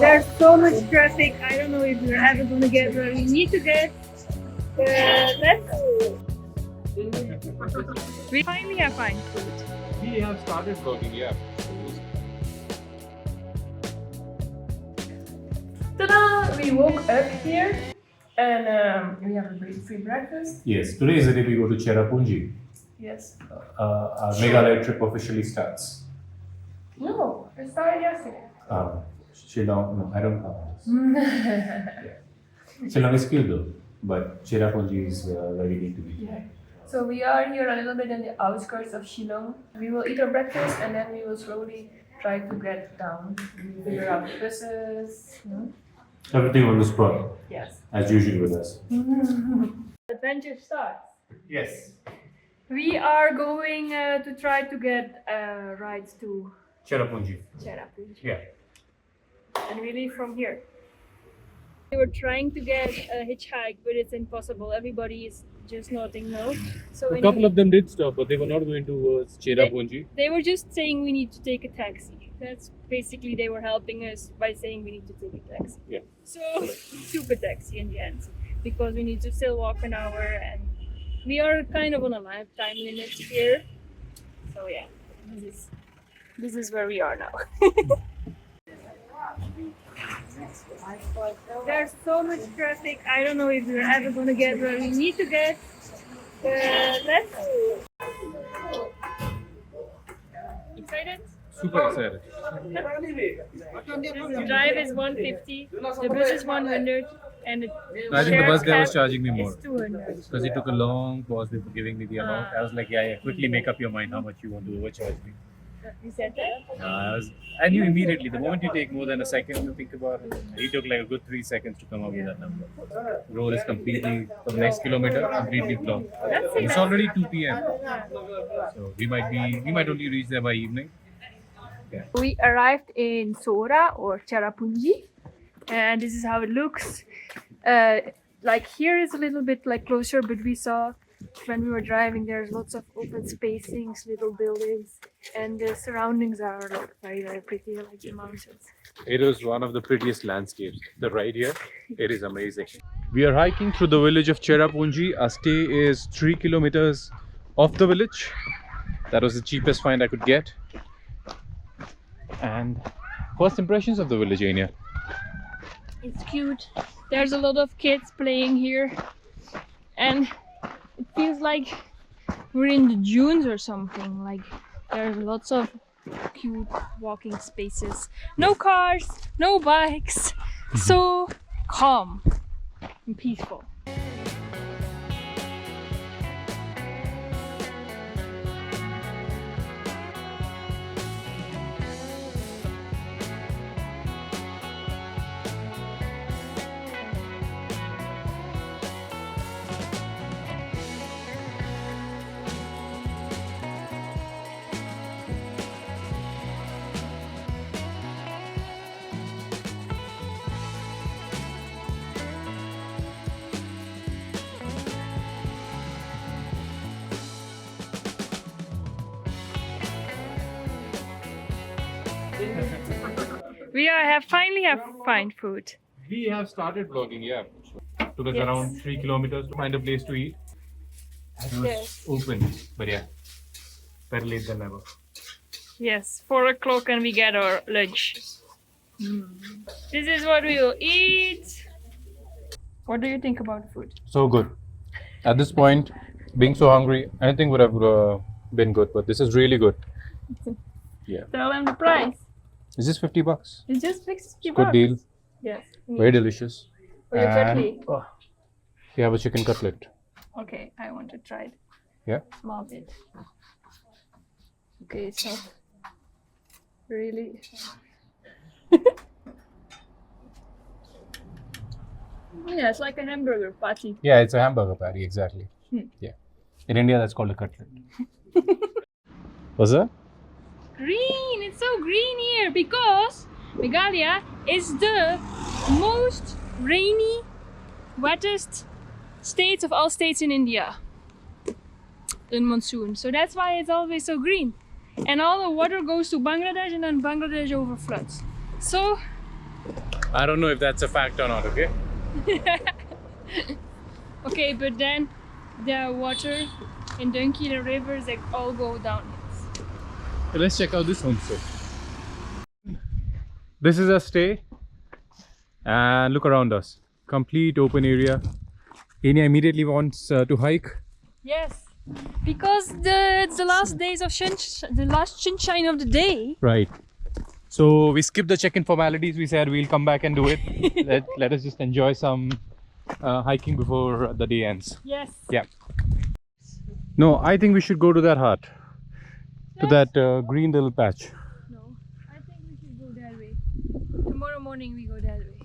There's so much traffic. I don't know if we're ever going to get where we need to get. We finally have fine food. We have started vlogging, yeah. Ta-da! We woke up here and we have a great free breakfast. Yes, today is the day we go to Cherrapunji. Yes. Our Meghalaya trip officially starts. No, it started yesterday. Shillong, no, I don't know. Shillong is cute though, but Cherrapunji is where we need to be. Yeah. So we are here a little bit in the outskirts of Shillong. We will eat our breakfast and then we will slowly try to get down. We figure out the buses. Everything on the spot, Yes. as usual with us. Adventure starts. Yes. We are going to try to get rides to Cherrapunji. Cherrapunji. Yeah. And we leave from here. We were trying to get a hitchhike, but it's impossible. Everybody is just nodding no. So A couple of them did stop, but they were not going towards Cherrapunji. They were just saying we need to take a taxi. That's basically they were helping us by saying we need to take a taxi. Yeah. So super taxi in the end, because we need to still walk an hour and we are kind of on a lifetime limit here. So yeah, this is where we are now. There's so much traffic. I don't know if we're ever going to get where we need to get. Let's see. Excited? Super excited. The drive is 150, the bus is 100, and I think the bus guy was charging me more. It's 200. Because he took a long pause before giving me the amount. I was like, yeah, quickly make up your mind how much you want to overcharge me. You said that? I knew immediately, the moment you take more than a second to think about it, he took like a good 3 seconds to come up with that number. The road is completely, for the next kilometer, completely blocked. It's already 2 p.m. So we might only reach there by evening. Yeah. We arrived in Sohra or Cherrapunji, and this is how it looks. Like here is a little bit like closer, but we saw when we were driving there's lots of open spacings, little buildings, and the surroundings are like very, very pretty, like the mountains. It is one of the prettiest landscapes. The ride here, it is amazing. We are hiking through the village of Cherrapunji. Our stay is 3 kilometers off the village. That was the cheapest find I could get. And first impressions of the village, Enia. It's cute. There's a lot of kids playing here, and it feels like we're in the dunes or something. Like there's lots of cute walking spaces. No cars, no bikes. So calm and peaceful. We finally have fine food. We have started vlogging, yeah. Took us Yes. around 3 kilometers to find a place to eat. It was Yes. open, but yeah, better late than never. Yes, 4 o'clock and we get our lunch. This is what we will eat. What do you think about the food? So good. At this point, being so hungry, anything would have been good, but this is really good. Yeah. Tell them the price. Is this 50 bucks? It's just 50 Good deal. Yes. Very delicious. For your And chutney. we have a chicken cutlet. Okay, I want to try it. Yeah. Small bit. Okay, so really. Yeah, it's like a hamburger patty. Yeah, it's a hamburger patty, exactly. Yeah. In India, that's called a cutlet. What's that? Green! It's so green here because Meghalaya is the most rainy, wettest states of all states in India in monsoon. So that's why it's always so green. And all the water goes to Bangladesh and then Bangladesh overfloods. So I don't know if that's a fact or not, okay? Okay, but then the water in the rivers, they all go down. So let's check out this homestay. This is our stay, and look around us. Complete open area. Enia immediately wants to hike. Yes, because it's the last days of the last sunshine of the day. Right. So we skipped the check-in formalities. We said we'll come back and do it. let us just enjoy some hiking before the day ends. Yes. Yeah. No, I think we should go to that hut. To that green little patch. No, I think we should go that way. Tomorrow morning we go that way.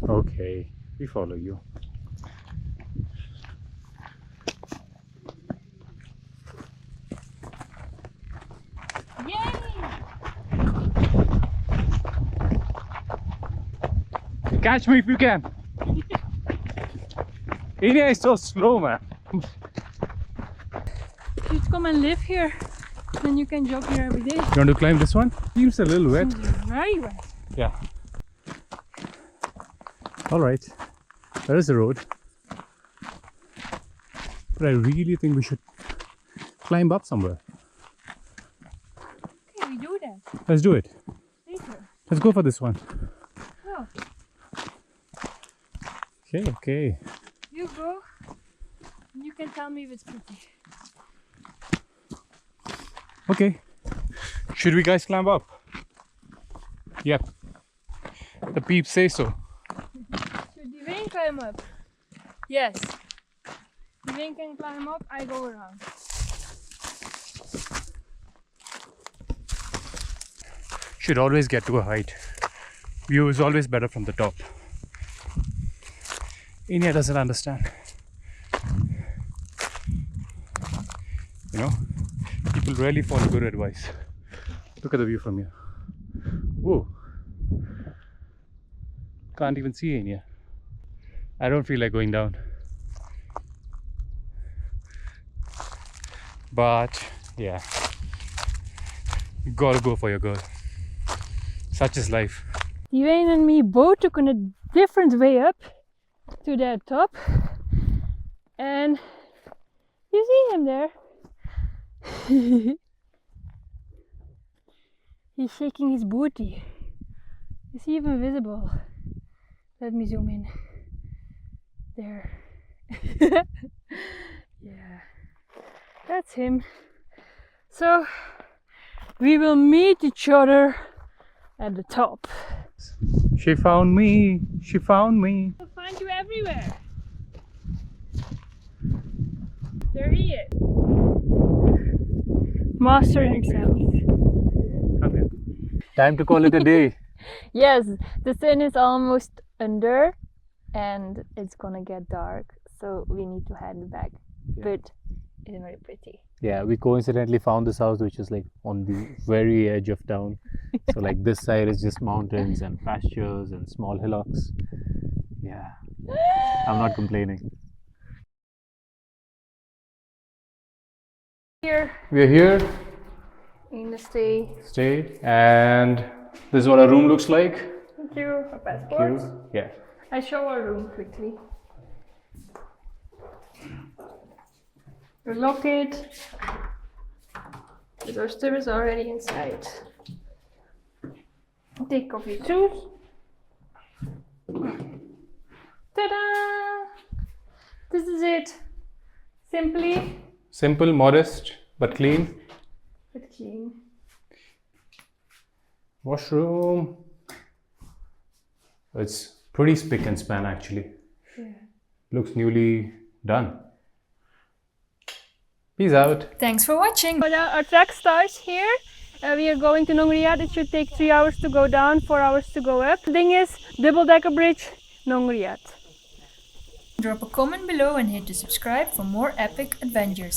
Okay, we follow you. Yay! Catch me if you can. Enia is so slow, man. You should come and live here. Then you can jog here every day. You want to climb this one? Feels a little wet. Very wet. Yeah. All right. There is a road. But I really think we should climb up somewhere. Okay, we do that Let's do it. later. Let's go for this one. Oh, Okay. you go. And you can tell me if it's pretty. Okay. Should we guys climb up? Yep. The peeps say so. Should Diven climb up? Yes. Diven can climb up, I go around. Should always get to a height. View is always better from the top. Enia doesn't understand. You know, people rarely follow good advice. Look at the view from here. Whoa. Can't even see Enia. I don't feel like going down. But yeah, you gotta go for your girl. Such is life. Diven and me both took on a different way up to that top. And you see him there. He's shaking his booty. Is he even visible? Let me zoom in. There. Yeah. That's him. So we will meet each other at the top. She found me. She found me. I'll find you everywhere. There he is. Master himself. Come here. Time to call it a day. Yes, the sun is almost under and it's gonna get dark, so we need to head back. Yeah. But it's very pretty. Yeah, we coincidentally found this house which is like on the very edge of town. So like this side is just mountains and pastures and small hillocks. Yeah, I'm not complaining. Here We're here, in the stay. and this is what our room looks like. Thank you. Our passport. Yeah. I show our room quickly. We lock it. The toaster is already inside. Take off your shoes. Ta-da! This is it. Simple, modest, but clean. But clean. Washroom. It's pretty spick and span actually. Yeah. Looks newly done. Peace out. Thanks for watching. Our trek starts here. We are going to Nongriat. It should take 3 hours to go down, 4 hours to go up. The thing is, double-decker bridge, Nongriat. Drop a comment below and hit the subscribe for more epic adventures.